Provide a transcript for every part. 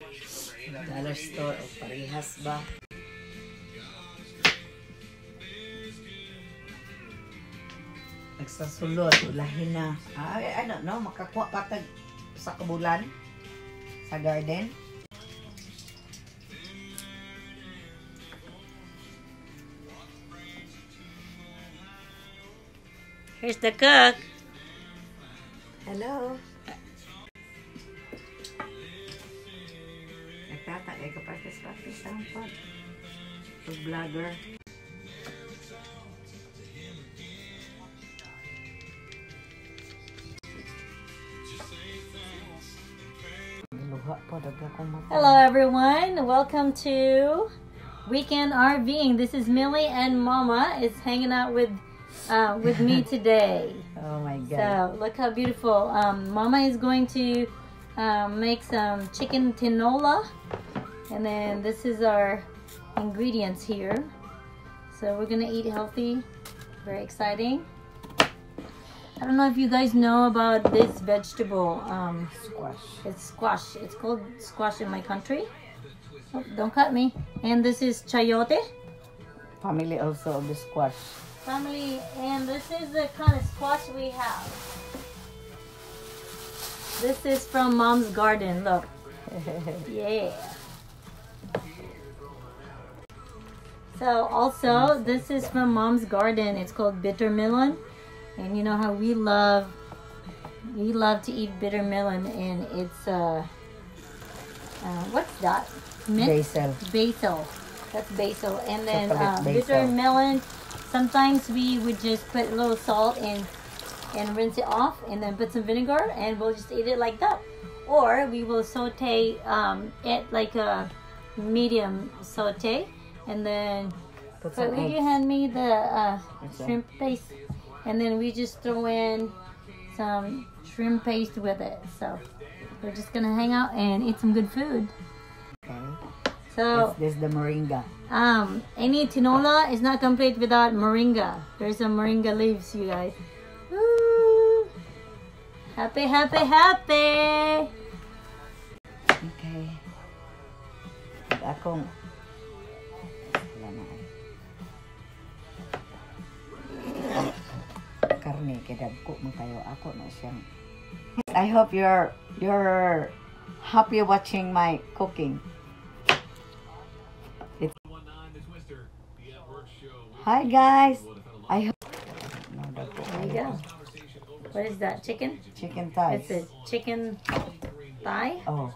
Dollar store o parehas ba? Nagsasulod, ulahin na. I don't know, makakuha patag sa kabulan sa garden. Here's the cook. Hello. Nagtatagay ka practice ang pag-vlogger. Hello everyone, welcome to Weekend RVing. This is Millie and Mama is hanging out with me today. Oh my God. So look how beautiful. Mama is going to make some chicken tinola, and then this is our ingredients here. So we're gonna eat healthy, very exciting. I don't know if you guys know about this vegetable. Squash. It's squash. It's called squash in my country. Oh, don't cut me. And this is chayote. Family also of the squash. Family, and this is the kind of squash we have. This is from Mom's garden. Look. Yeah. So also, this is from Mom's garden. It's called bitter melon. And you know how we love to eat bitter melon, and it's what's that? Mint? Basil. That's basil. And then bitter melon. Sometimes we would just put a little salt and rinse it off, and then put some vinegar, and we'll just eat it like that. Or we will saute it like a medium saute, and then would you hand me the shrimp paste? And then we just throw in some shrimp paste with it. So we're just gonna hang out and eat some good food. Okay. So this is the moringa. Any tinola is not complete without moringa. There's some moringa leaves, you guys. Woo! Happy, happy, happy! Okay. Akong karne kedagko man kayo ako na siyang. I hope you're happy watching my cooking. Hi guys. I hope. There you go. What is that? Chicken? Chicken thighs. It's a chicken thigh. Oh.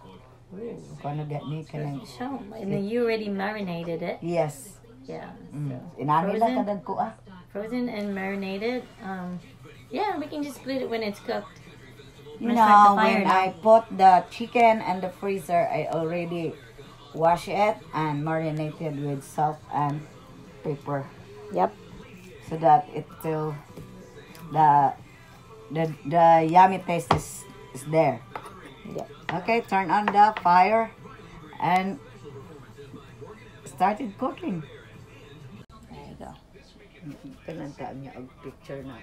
Gonna get me can show. And then you already marinated it. Yes. Yeah. So. Frozen and marinated. Yeah, we can just split it when it's cooked. You know, when I put the chicken in the freezer, I already wash it and marinated with salt and pepper. Yep. So that it will the yummy taste is there. Yep. Okay, turn on the fire and started cooking. There you go. Kananta niya og picture na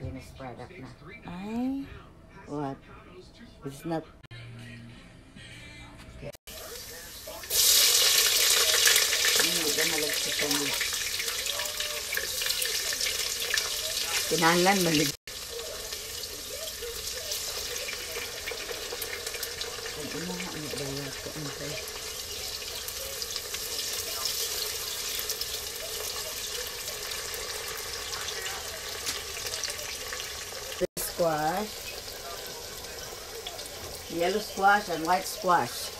finished product na. Ay. What? It's not. Okay. Hindi ka malagsikan mo. Kinahanglan malig. Ano nga ang daya ko ang squash, yellow squash and white squash.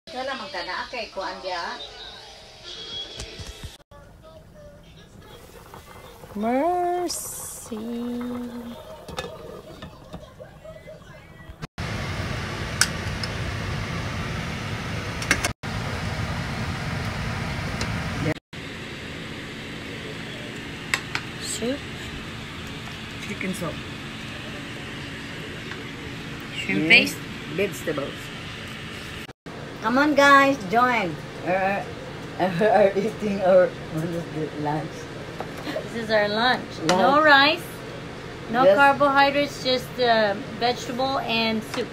Ito lang magkana kay kuan dia. Mercy. Soup. Chicken soup. Shrimp paste. Vegetables. Come on guys, join. We're eating our lunch. This is our lunch. No rice, no carbohydrates, just vegetable and soup.